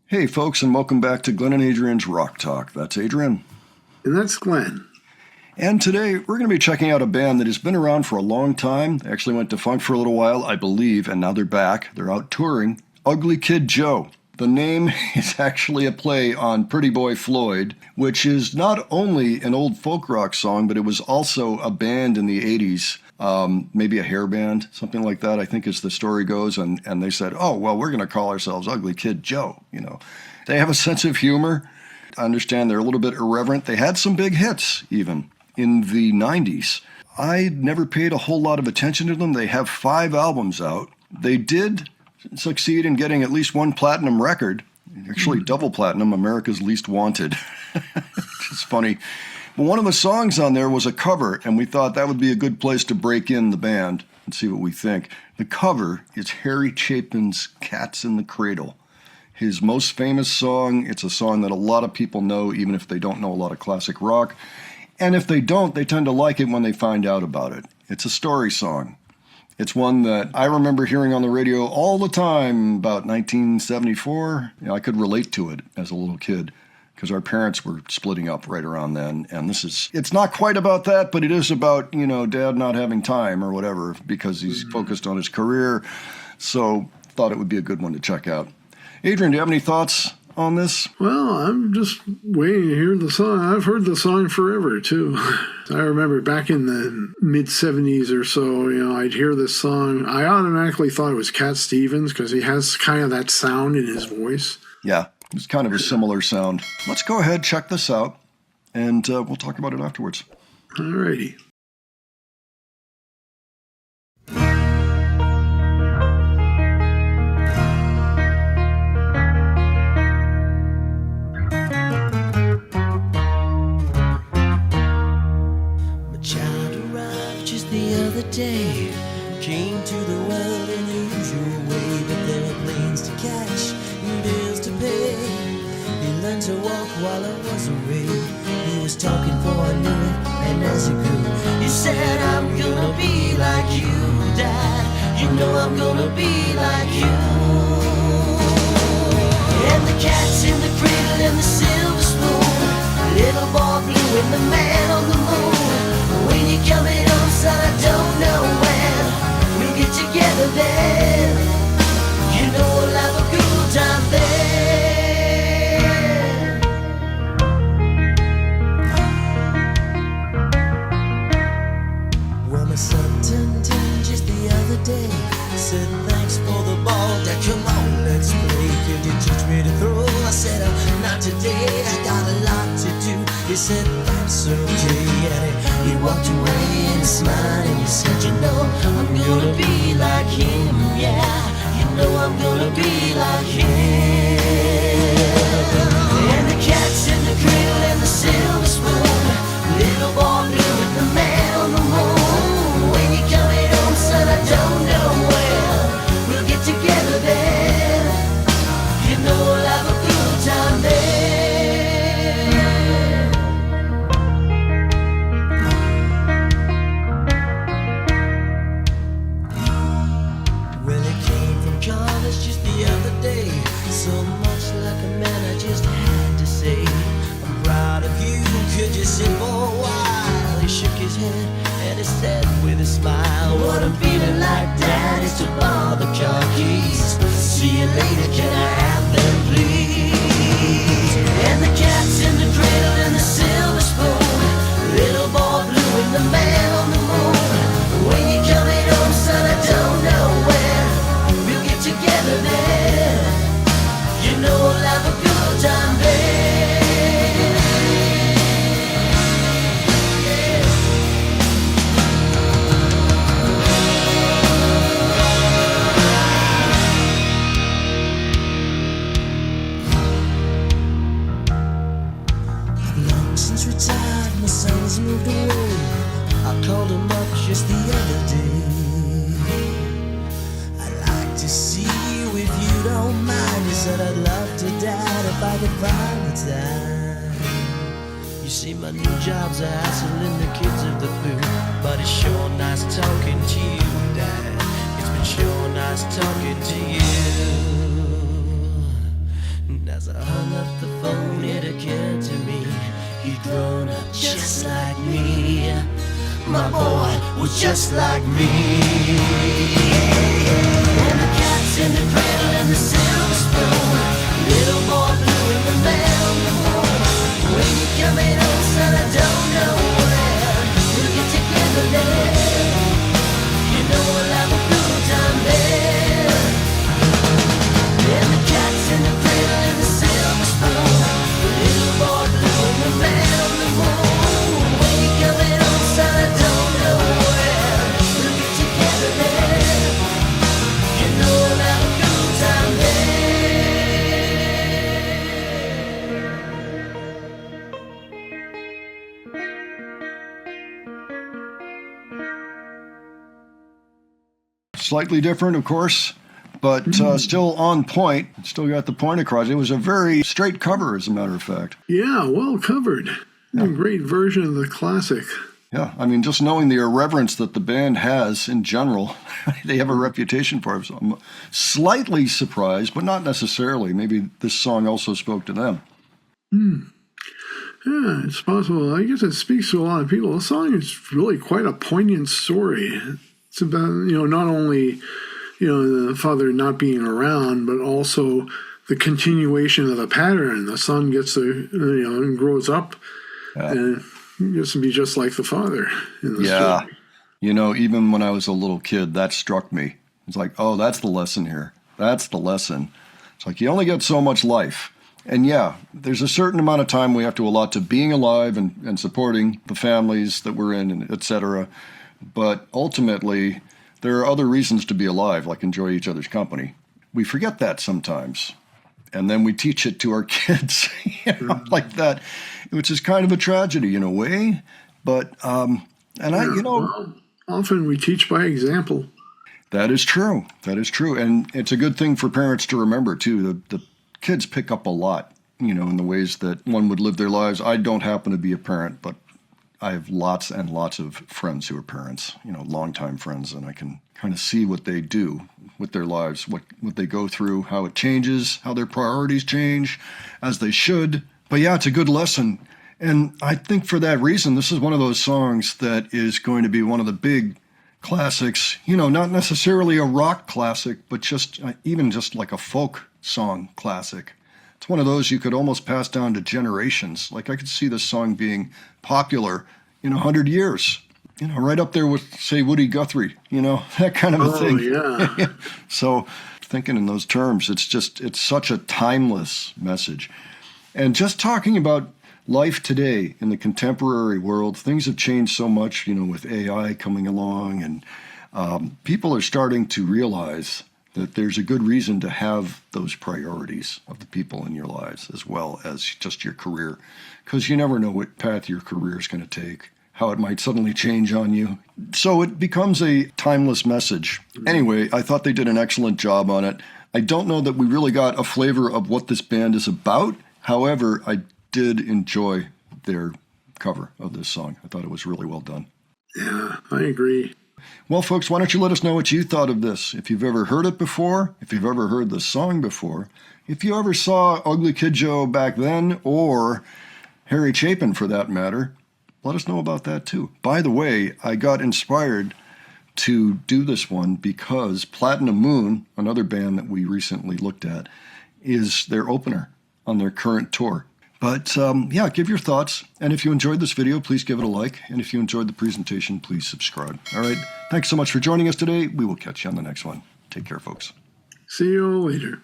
Hey, folks, and welcome back to Glenn and Adrian's Rock Talk. That's Adrian. And that's Glenn. And today we're going to be checking out a band that has been around for a long time. They actually went defunct for a little while, I believe, and now they're back. They're out touring. Ugly Kid Joe. The name is actually a play on Pretty Boy Floyd, which is not only an old folk rock song, but it was also a band in the 80s. Maybe a hair band, something like that, I think, as the story goes. And they said, oh, well, we're going to call ourselves Ugly Kid Joe. You know, they have a sense of humor. I understand they're a little bit irreverent. They had some big hits, even in the 90s. I never paid a whole lot of attention to them. They have 5 albums out. They did succeed in getting at least one platinum record, actually double platinum, America's Least Wanted. It's funny. But one of the songs on there was a cover, and we thought that would be a good place to break in the band and see what we think. The cover is Harry Chapin's Cats in the Cradle. His most famous song. It's a song that a lot of people know, even if they don't know a lot of classic rock. And if they don't, they tend to like it when they find out about it. It's a story song. It's one that I remember hearing on the radio all the time, about 1974. You know, I could relate to it as a little kid because our parents were splitting up right around then. And it's not quite about that, but it is about, you know, dad not having time or whatever because he's focused on his career. So thought it would be a good one to check out. Adrian, do you have any thoughts on this? Well, I'm just waiting to hear the song. I've heard the song forever, too. I remember back in the mid-'70s or so, you know, I'd hear this song. I automatically thought it was Cat Stevens because he has kind of that sound in his voice. Yeah, it's kind of a similar sound. Let's go ahead, check this out, and we'll talk about it afterwards. All righty. Day came to the world in the usual way, but there were planes to catch and bills to pay. He learned to walk while I was away. He was talking before I knew it, and as he grew, he said, I'm gonna be like you, Dad. You know I'm gonna be like you. And the cat's in the cradle and the silver spoon, little boy blue and the man on the moon. When you coming home, son, I don't know when we'll get together then. You know we'll have a good time then. Well, my son turned 10 just the other day. Said thanks for the ball, Dad, come on, let's play. Could you teach me to throw? I said, not today, I got a lot to do. He said, that's okay, and he walked away and he smiled and he said, you know, I'm gonna be like him, yeah. You know I'm gonna be like him. And the cat's in the cradle and the silver spoon, little boy blue and the man on the moon. When you coming home, son, I don't know when we'll get together then. You know we'll have a good time then. Just the other day, so much like a man, I just had to say, I'm proud of you, could you sit for a while? He shook his head and he said with a smile, what I'm feeling like, Dad, is to borrow the car keys. See you later, can I have them please? And the cat's in the cradle and the silver spoon, little boy blue and the man on the moon. When you coming home, son, I don't know when together then, you know we'll have a good time then. I've long since retired, my son's moved away. I called him up just the other day. To see you if you don't mind. You said I'd love to, Dad, if I could find the time. You see, my new job's a hassling the kids of the blue, but it's sure nice talking to you, Dad. It's been sure nice talking to you. Now As I hung up the phone, it occurred to me he'd grown up just like me. My boy was just like me. And the cat's in the cradle and the silver spoon. Little boy blue and the man on the moon. When you coming home, son, I don't know where. We'll get together there. You know we'll have a good time there. And the cat's in the cradle and the silver spoon. The little boy blue and the man on the moon. When you coming home, son, I don't know where. We'll get together there. You know we'll have a good time there. Slightly different, of course, but still on point. Still got the point across. It was a very straight cover, as a matter of fact. Yeah, well covered. A great version of the classic. Yeah, I mean, just knowing the irreverence that the band has in general, they have a reputation for it. So I'm slightly surprised, but not necessarily. Maybe this song also spoke to them. Yeah, it's possible. I guess it speaks to a lot of people. The song is really quite a poignant story. It's about, not only, the father not being around, but also the continuation of the pattern. The son gets to, and grows up and gets to be just like the father in the story. Even when I was a little kid, that struck me. It's like, oh, that's the lesson here. That's the lesson. It's like you only get so much life. And there's a certain amount of time we have to allot to being alive and supporting the families that we're in, and et cetera. But ultimately, there are other reasons to be alive, like enjoy each other's company. We forget that sometimes. And then we teach it to our kids, like that, which is kind of a tragedy in a way. But, often we teach by example. That is true. That is true. And it's a good thing for parents to remember, too. The kids pick up a lot, in the ways that one would live their lives. I don't happen to be a parent, but I have lots and lots of friends who are parents, longtime friends, and I can kind of see what they do with their lives, what they go through, how it changes, how their priorities change, as they should. But it's a good lesson. And I think for that reason, this is one of those songs that is going to be one of the big classics, not necessarily a rock classic, but just like a folk song classic. It's one of those you could almost pass down to generations. Like I could see this song being popular in 100 years, right up there with, say, Woody Guthrie, that kind of a thing. Yeah. So thinking in those terms, it's such a timeless message. And just talking about life today in the contemporary world, things have changed so much, with AI coming along, and people are starting to realize that there's a good reason to have those priorities of the people in your lives as well as just your career, because you never know what path your career is going to take, how it might suddenly change on you. So it becomes a timeless message. Anyway, I thought they did an excellent job on it. I don't know that we really got a flavor of what this band is about. However, I did enjoy their cover of this song. I thought it was really well done. Yeah, I agree. Well, folks, why don't you let us know what you thought of this? If you've ever heard it before, if you've ever heard the song before, if you ever saw Ugly Kid Joe back then, or Harry Chapin for that matter, let us know about that too. By the way, I got inspired to do this one because Platinum Moon, another band that we recently looked at, is their opener on their current tour. But give your thoughts. And if you enjoyed this video, please give it a like. And if you enjoyed the presentation, please subscribe. All right. Thanks so much for joining us today. We will catch you on the next one. Take care, folks. See you later.